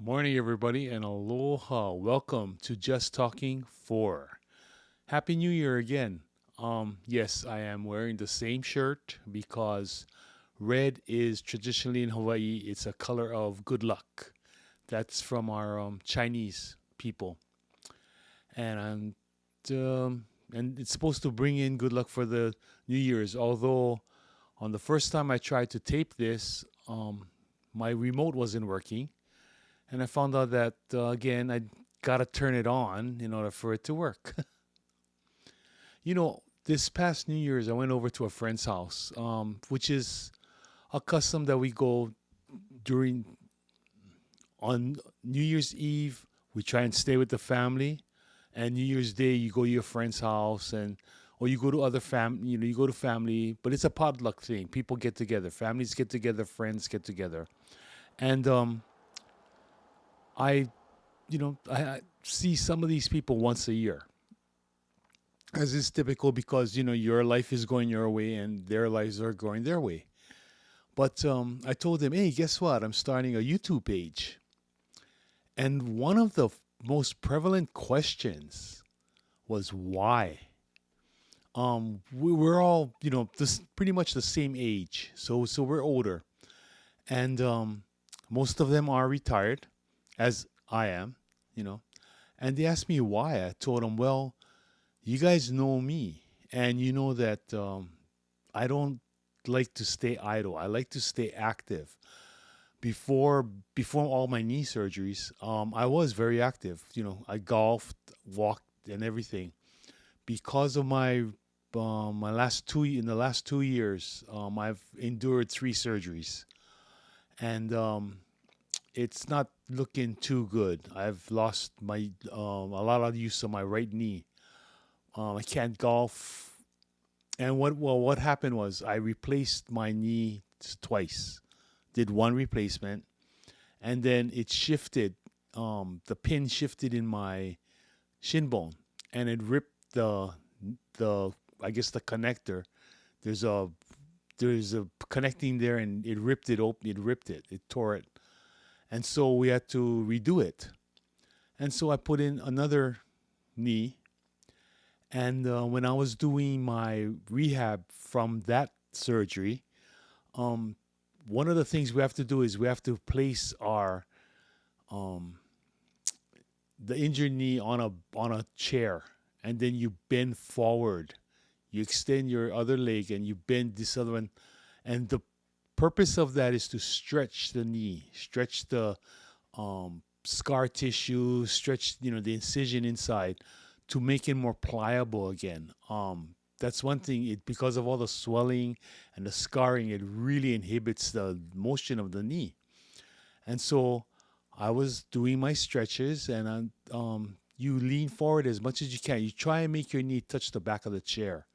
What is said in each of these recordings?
Morning, everybody, and aloha. Welcome to Just Talking 4. Happy New Year again. Yes, I am wearing the same shirt because red is traditionally in Hawaii, it's a color of good luck. That's from our Chinese people. And and it's supposed to bring in good luck for the New Year's. Although on the first time I tried to tape this, my remote wasn't working and I found out that again I gotta turn it on in order for it to work. This past New Year's I went over to a friend's house, which is a custom that we go during on New Year's Eve. We try and stay with the family, and New Year's Day you go to your friend's house and or you go to other you go to family, but it's a potluck thing. People get together, families get together, friends get together, and I I see some of these people once a year, as is typical because your life is going your way and their lives are going their way. But I told them, hey, guess what? I'm starting a YouTube page, and one of the most prevalent questions was why. We're all this pretty much the same age, so we're older, and most of them are retired, as I am, you know. And they asked me why. I told them, well, you guys know me, and you know that I don't like to stay idle. I like to stay active. Before before all my knee surgeries, I was very active. I golfed, walked, and everything. Because of my last in the last 2 years, I've endured three surgeries, and it's not looking too good. I've lost my a lot of use of my right knee. I can't golf. And what happened was I replaced my knee twice. Did one replacement, and then it shifted. The pin shifted in my shin bone, and it ripped the I guess the connector. There's a there's a connecting there, and it ripped it open. It ripped it. It tore it, and so we had to redo it. And so I put in another knee. And when I was doing my rehab from that surgery, um, one of the things we have to do is we have to place our um, the injured knee on a chair, and then you bend forward. You extend your other leg, and you bend this other one. And the purpose of that is to stretch the knee, stretch the scar tissue, stretch the incision inside to make it more pliable again. That's one thing. It because of all the swelling and the scarring, it really inhibits the motion of the knee. And so I was doing my stretches, and you lean forward as much as you can. You try and make your knee touch the back of the chair,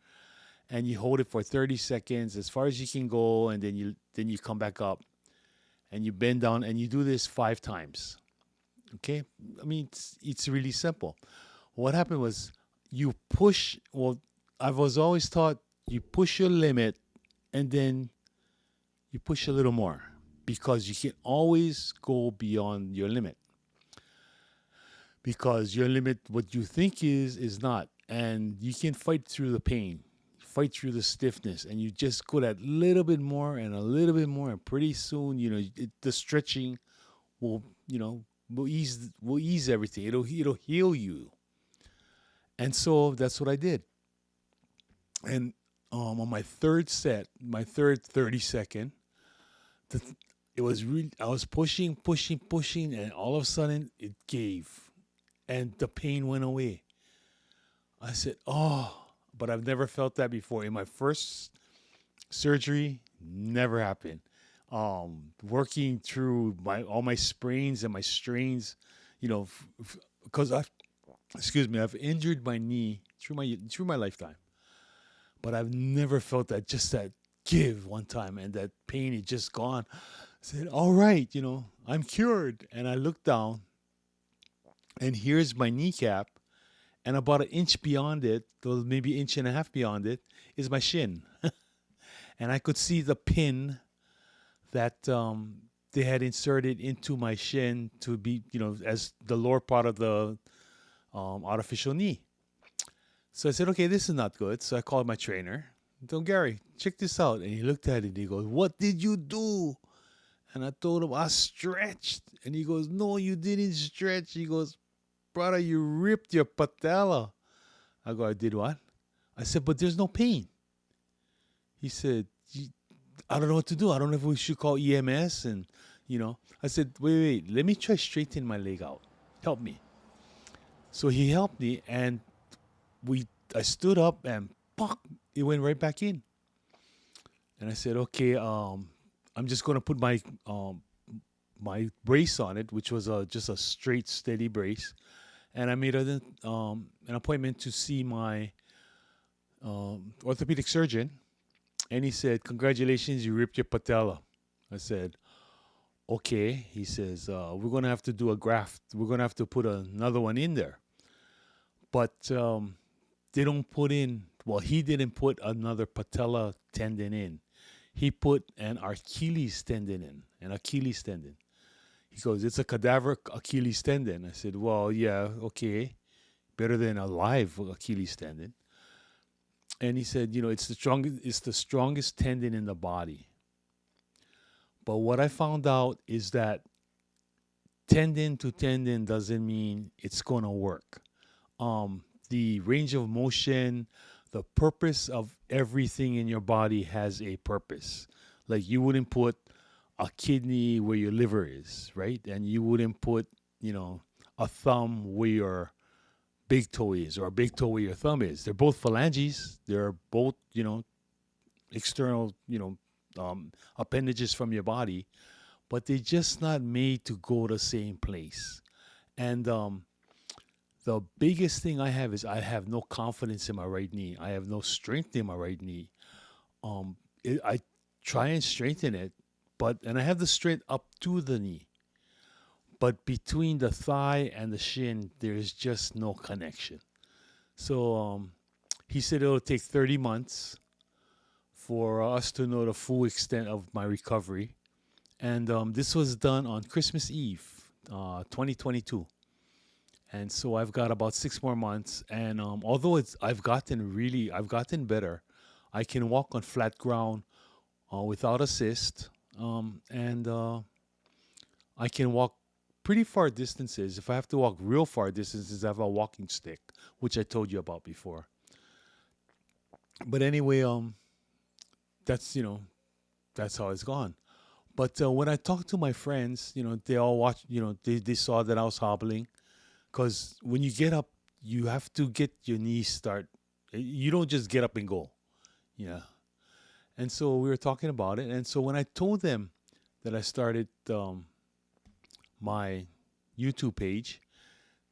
and you hold it for 30 seconds, as far as you can go, and then you come back up, and you bend down, and you do this 5 times. Okay, I mean it's really simple. What happened was you push. Well, I was always taught you push your limit, and then you push a little more because you can always go beyond your limit, because your limit, what you think is not, and you can fight through the pain, fight through the stiffness, and you just go that little bit more and a little bit more, and pretty soon the stretching will will ease everything. It'll heal you. And so that's what I did. And on my third set, my third 30 second, the, it was really, I was pushing, pushing, pushing, and all of a sudden it gave, and the pain went away. I said, oh, but I've never felt that before. In my first surgery, never happened. Working through my all my sprains and my strains, because I've injured my knee through my lifetime, but I've never felt that give one time, and that pain is just gone. I said, all right, I'm cured. And I looked down, and here's my kneecap, and about an inch beyond it, or maybe inch and a half beyond it, is my shin. And I could see the pin that they had inserted into my shin to be, as the lower part of the artificial knee. So I said, okay, this is not good. So I called my trainer. I told Gary, check this out. And he looked at it and he goes, what did you do? And I told him, I stretched. And he goes, no, you didn't stretch. He goes, brother, you ripped your patella. I go, I did what? I said, but there's no pain. He said, I don't know what to do. I don't know if we should call EMS. And, I said, wait, let me try straighten my leg out. Help me. So he helped me, and I stood up, and pop, it went right back in. And I said, okay, I'm just going to put my brace on it, which was just a straight, steady brace. And I made an appointment to see my orthopedic surgeon. And he said, congratulations, you ripped your patella. I said, okay. He says, we're going to have to do a graft. We're going to have to put another one in there. But they don't put in, well, he didn't put another patella tendon in. He put an Achilles tendon in, an Achilles tendon. He goes, it's a cadaver Achilles tendon. I said, well, yeah, okay. Better than a live Achilles tendon. And he said, it's the strongest tendon in the body. But what I found out is that tendon to tendon doesn't mean it's going to work. The range of motion, the purpose of everything in your body has a purpose. Like you wouldn't put a kidney where your liver is, right? And you wouldn't put, a thumb where your big toe is, or a big toe where your thumb is. They're both phalanges. They're both, external, appendages from your body, but they're just not made to go the same place. And the biggest thing I have is I have no confidence in my right knee. I have no strength in my right knee. I try and strengthen it, and I have the strength up to the knee. But between the thigh and the shin, there's just no connection. So he said it'll take 30 months for us to know the full extent of my recovery. And this was done on Christmas Eve, 2022. And so I've got about 6 more months. And although I've gotten better. I can walk on flat ground without assist. And I can walk pretty far distances. If I have to walk real far distances, I have a walking stick, which I told you about before. But anyway, that's how it's gone. But when I talk to my friends, they all watch. They saw that I was hobbling, because when you get up, you have to get your knees start. You don't just get up and go, yeah. And so we were talking about it, and so when I told them that I started my YouTube page,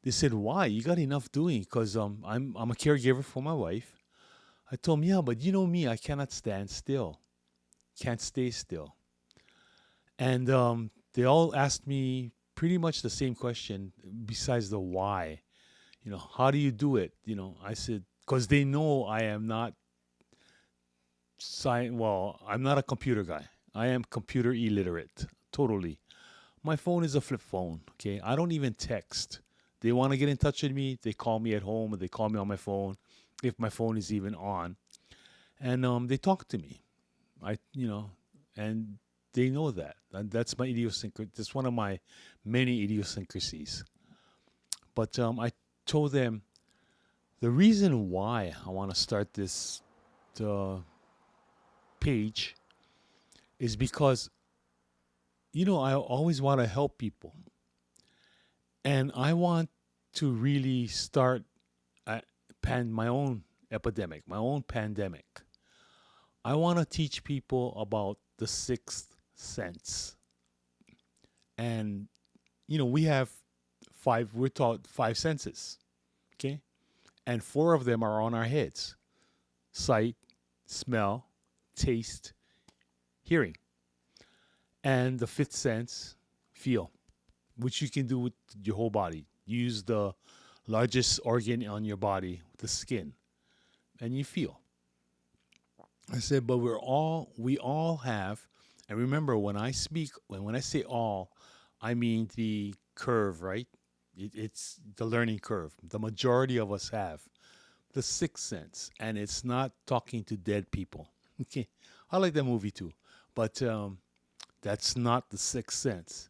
they said, "Why? You got enough doing?" Because I'm a caregiver for my wife. I told them, "Yeah, but you know me, I cannot stand still, can't stay still." And they all asked me pretty much the same question, besides the why. How do you do it? I said, because they know I am not I'm not a computer guy. I am computer illiterate, totally. My phone is a flip phone, okay? I don't even text. They want to get in touch with me, they call me at home, or they call me on my phone, if my phone is even on. And they talk to me. And they know that. And that's my idiosyncrasy. That's one of my many idiosyncrasies. But I told them the reason why I want to start this page is because, I always want to help people. And I want to really start my own epidemic, my own pandemic. I want to teach people about the sixth sense. And, we have we're taught 5 senses, okay? And 4 of them are on our heads: sight, smell, taste, hearing. And the 5th sense, feel, which you can do with your whole body. Use the largest organ on your body, the skin, and you feel. I said, but we all have And remember, when I say all, I mean the curve, right? It's the learning curve. The majority of us have the sixth sense, and it's not talking to dead people. Okay, I like that movie too, but that's not the sixth sense.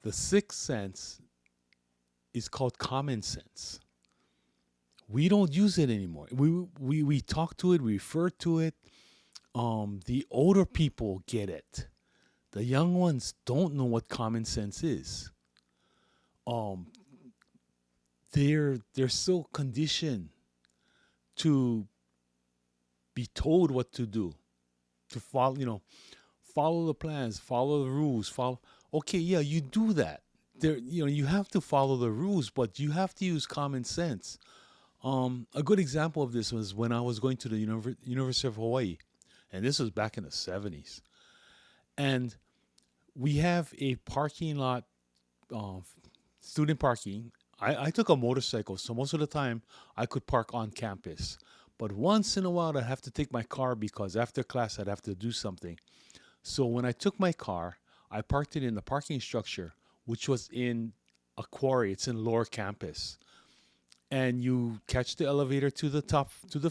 The sixth sense is called common sense. We don't use it anymore. We talk to it, we refer to it. The older people get it. The young ones don't know what common sense is. Um, they're so conditioned to be told what to do, to follow the plans, follow the rules, follow. Okay, yeah, you do that. You have to follow the rules, but you have to use common sense. A good example of this was when I was going to the University of Hawaii, and this was back in the 70s. And we have a parking lot, uh, student parking. I took a motorcycle, so most of the time I could park on campus. But once in a while, I'd have to take my car because after class, I'd have to do something. So when I took my car, I parked it in the parking structure, which was in a quarry. It's in lower campus. And you catch the elevator to the top, to the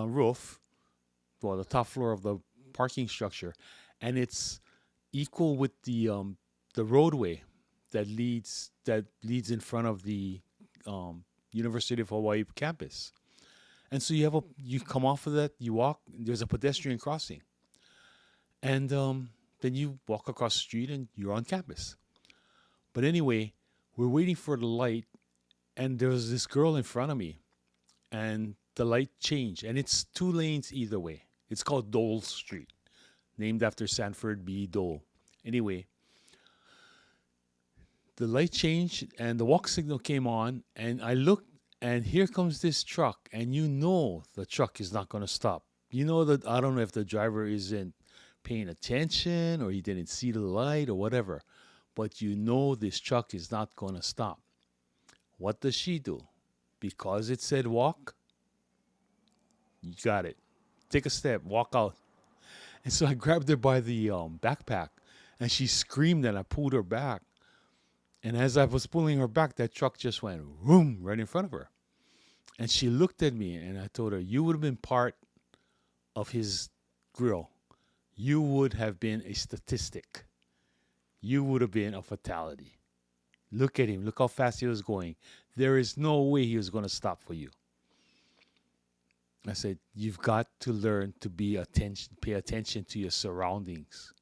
roof, well, the top floor of the parking structure, and it's equal with the roadway that leads in front of the University of Hawaii campus. And so you come off of that, you walk. There's a pedestrian crossing, and then you walk across the street and you're on campus. But anyway, we're waiting for the light, and there was this girl in front of me, and the light changed, and it's two lanes either way. It's called Dole Street, named after Sanford B. Dole. Anyway, the light changed and the walk signal came on, and I looked, and here comes this truck, and the truck is not going to stop. That I don't know if the driver isn't paying attention or he didn't see the light or whatever, but this truck is not going to stop. What does she do? Because it said walk, you got it. Take a step, walk out. And so I grabbed her by the backpack, and she screamed, and I pulled her back. And as I was pulling her back, that truck just went vroom right in front of her. And she looked at me, and I told her, "You would have been part of his grill. You would have been a statistic. You would have been a fatality. Look at him. Look how fast he was going. There is no way he was going to stop for you." I said, "You've got to learn to pay attention to your surroundings.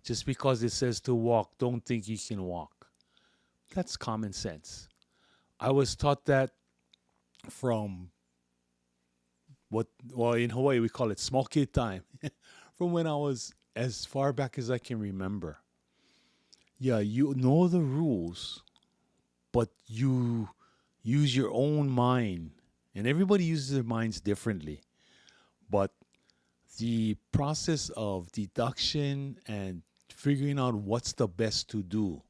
Just because it says to walk, don't think you can walk." That's common sense. I was taught that from in Hawaii we call it small kid time, from when I was as far back as I can remember. Yeah, you know the rules, but you use your own mind. And everybody uses their minds differently. But the process of deduction and figuring out what's the best to do,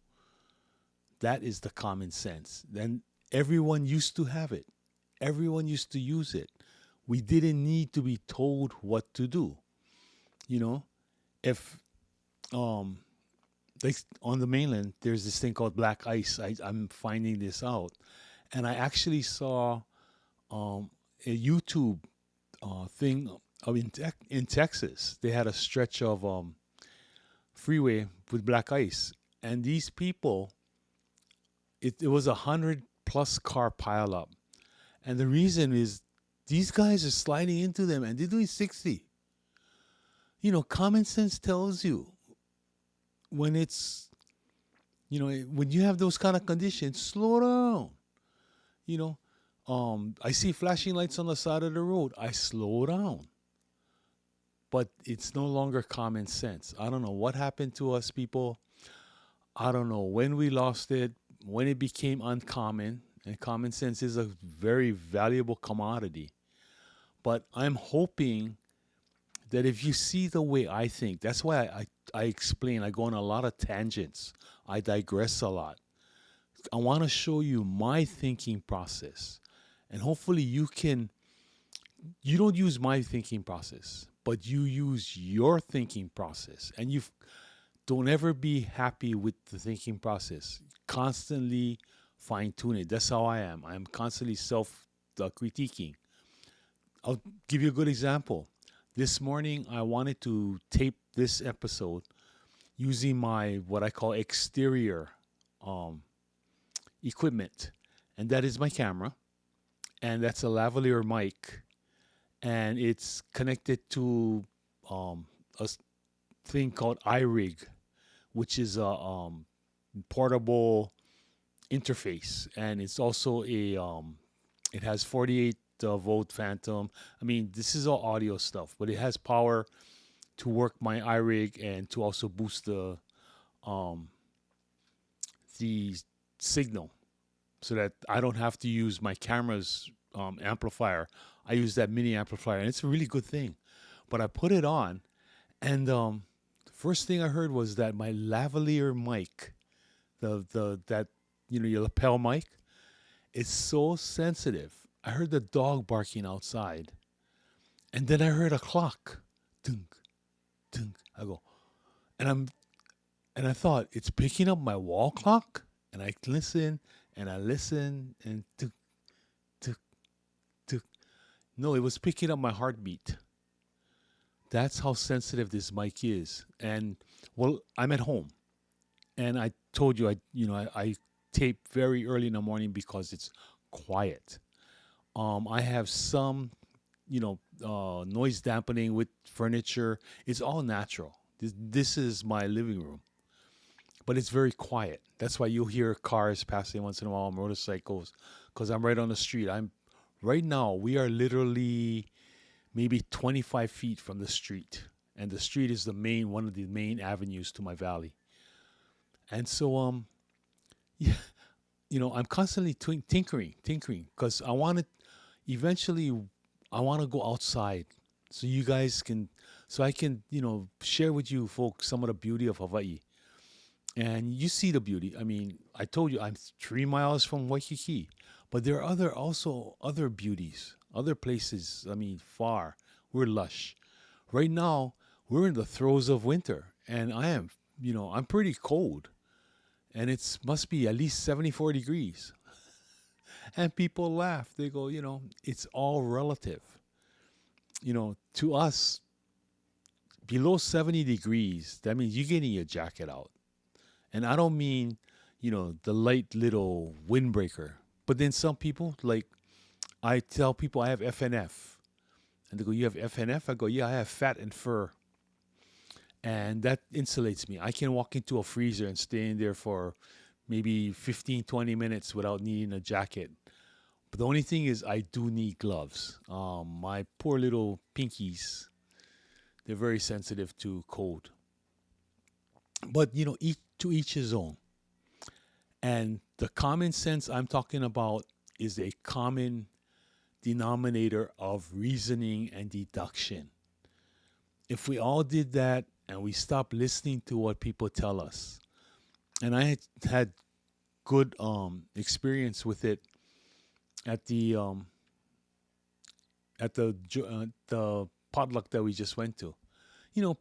that is the common sense. Then everyone used to have it. Everyone used to use it. We didn't need to be told what to do. If like on the mainland, there's this thing called black ice. I'm finding this out. And I actually saw a YouTube thing in Texas. They had a stretch of freeway with black ice, and these people, it was 100+ car pileup, and the reason is these guys are sliding into them, and they're doing 60. Common sense tells you when when you have those kind of conditions, slow down. I see flashing lights on the side of the road. I slow down. But it's no longer common sense. I don't know what happened to us people. I don't know when we lost it, when it became uncommon. And common sense is a very valuable commodity. But I'm hoping that if you see the way I think, that's why I explain, I go on a lot of tangents. I digress a lot. I want to show you my thinking process. And hopefully you don't use my thinking process, but you use your thinking process, and you don't ever be happy with the thinking process. Constantly fine tune it. That's how I am. I'm constantly self critiquing. I'll give you a good example. This morning, I wanted to tape this episode using my what I call exterior um, equipment, and that is my camera, and that's a lavalier mic, and it's connected to a thing called iRig, which is a portable interface, and it's also a it has 48 volt phantom. I mean, this is all audio stuff, but it has power to work my iRig and to also boost um, the signal so that I don't have to use my camera's amplifier. I use that mini amplifier, and it's a really good thing. But I put it on, and the first thing I heard was that my lavalier mic, the that your lapel mic, is so sensitive. I heard the dog barking outside, and then I heard a clock, dunk, dunk. I go, and I thought it's picking up my wall clock, and I listen and I listen and tuk, tuk, tuk. No, it was picking up my heartbeat. That's how sensitive this mic is. And well, I'm at home, and I told you I tape very early in the morning because it's quiet. I have some noise dampening with furniture. It's all natural. This is my living room, but it's very quiet. That's why you'll hear cars passing once in a while, motorcycles, because I'm right on the street. I'm right now. We are literally maybe 25 feet from the street, and the street is one of the main avenues to my valley. And so yeah, I'm constantly tinkering, because eventually I want to go outside, so you guys can, so I can share with you folks some of the beauty of Hawaii. And you see the beauty. I mean, I told you I'm 3 miles from Waikiki, but there are also other beauties, other places. I mean, far. We're lush. Right now, we're in the throes of winter, and I'm pretty cold, and it must be at least 74 degrees. And people laugh. They go, it's all relative. To us, below 70 degrees, that means you're getting your jacket out. And I don't mean, the light little windbreaker. But then some people, like, I tell people I have FNF. And they go, you have FNF? I go, yeah, I have fat and fur. And that insulates me. I can walk into a freezer and stay in there for maybe 15, 20 minutes without needing a jacket. But the only thing is I do need gloves. My poor little pinkies, they're very sensitive to cold. But, to each his own. And the common sense I'm talking about is a common denominator of reasoning and deduction. If we all did that and we stopped listening to what people tell us, and I had good experience with it at the potluck that we just went to.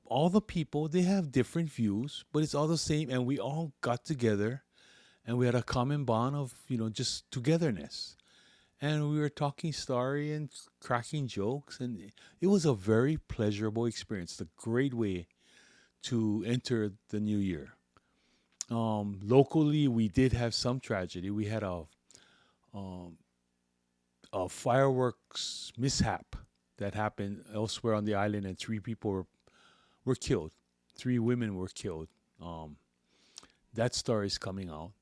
All the people, they have different views, but it's all the same, and we all got together, and we had a common bond of just togetherness, and we were talking story and cracking jokes, and it was a very pleasurable experience. A great way to enter the new year. Locally, we did have some tragedy. We had um, a fireworks mishap that happened elsewhere on the island, and 3 people were killed. 3 women were killed. That story is coming out.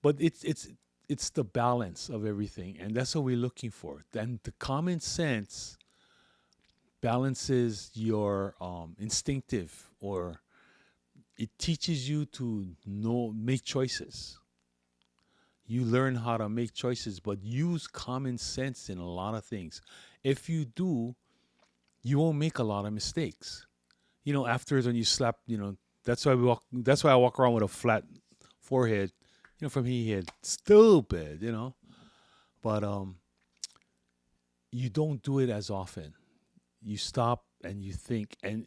But it's the balance of everything, and that's what we're looking for. Then the common sense balances your instinctive, or it teaches you to make choices. You learn how to make choices, but use common sense in a lot of things. If you do, you won't make a lot of mistakes. Afterwards when you slap, that's why I walk around with a flat forehead, from here, stupid, But you don't do it as often. you stop and you think, and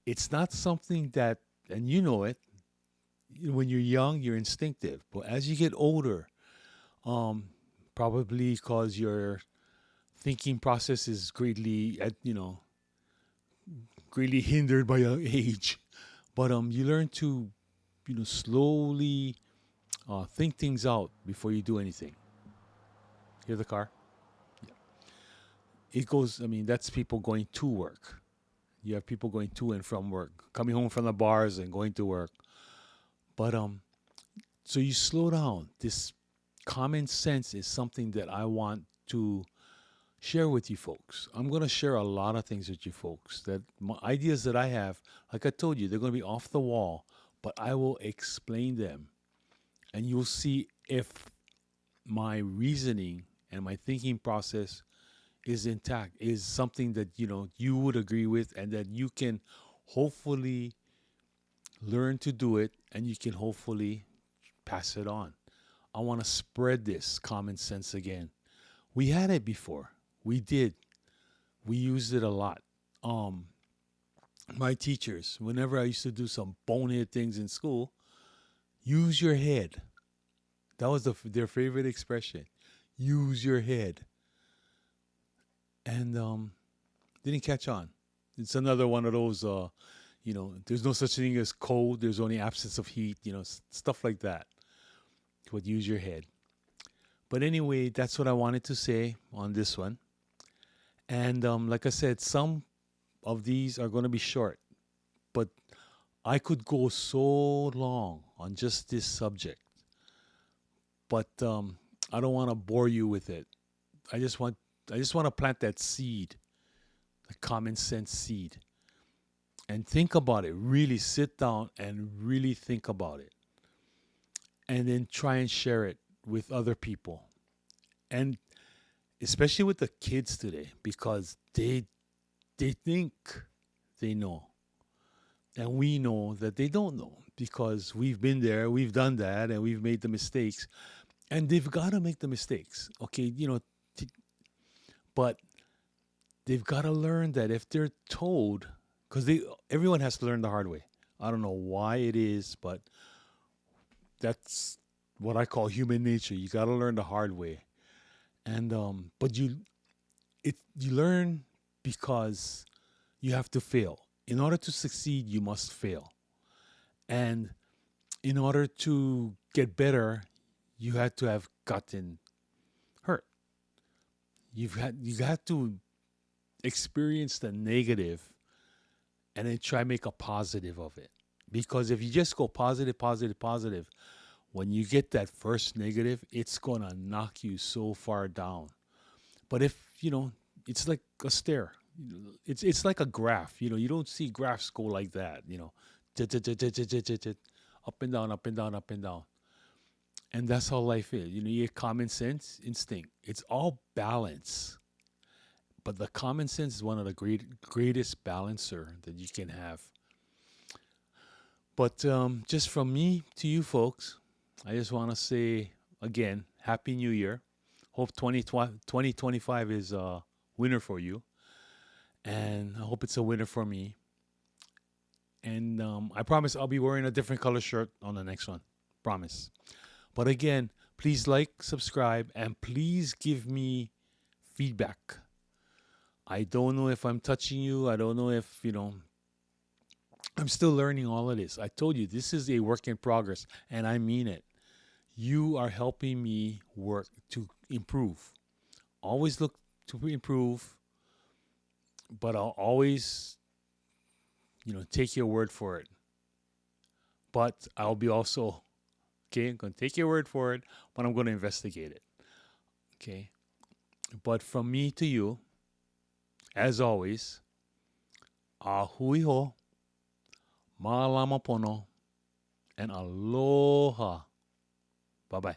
it's not something that, and you know it, when you're young, you're instinctive. But as you get older, um, probably because your thinking process is greatly, greatly hindered by your age. But you learn to, slowly think things out before you do anything. Hear the car? Yeah. It goes. I mean, that's people going to work. You have people going to and from work, coming home from the bars and going to work. But so you slow down. This common sense is something that I want to share with you folks. I'm going to share a lot of things with you folks, that my ideas that I have, like I told you, they're going to be off the wall, but I will explain them, and you'll see if my reasoning and my thinking process is intact, is something that you would agree with, and that you can hopefully learn to do it, and you can hopefully pass it on. I want to spread this common sense again. We had it before. We did. We used it a lot. Um, my teachers, whenever I used to do some bonehead things in school, use your head. That was their favorite expression. Use your head. And didn't catch on. It's another one of those, there's no such thing as cold. There's only absence of heat, stuff like that. But use your head. But anyway, that's what I wanted to say on this one. And like I said, some of these are going to be short, but I could go so long on just this subject. But I don't want to bore you with it. I just want to plant that seed, the common sense seed, and think about it. Really sit down and really think about it, and then try and share it with other people, and especially with the kids today, because they think they know, and we know that they don't know, because we've been there, we've done that, and we've made the mistakes, and they've got to make the mistakes. Okay, but they've got to learn that if they're told, because everyone has to learn the hard way. I don't know why it is, but that's what I call human nature. You got to learn the hard way, and but you learn because you have to fail. In order to succeed, you must fail, and in order to get better, you had to have gotten hurt. You had to experience the negative and then try make a positive of it. Because if you just go positive, positive, positive, when you get that first negative, it's gonna knock you so far down. But if it's like a stair. It's like a graph. You don't see graphs go like that. Up and down, up and down, up and down. And that's how life is. You get common sense, instinct. It's all balance. But the common sense is one of the greatest balancer that you can have. But just from me to you folks, I just want to say again, Happy New Year. Hope 2025 is a winner for you. And I hope it's a winner for me. And I promise I'll be wearing a different color shirt on the next one. Promise. But again, please like, subscribe, and please give me feedback. I don't know if I'm touching you. I don't know if, I'm still learning all of this. I told you, this is a work in progress, and I mean it. You are helping me work to improve. Always look to improve, but I'll always, take your word for it. But I'll be also, okay, I'm going to take your word for it, but I'm going to investigate it. Okay. But from me to you, as always, ahui ho, malama pono, and aloha. Bye-bye.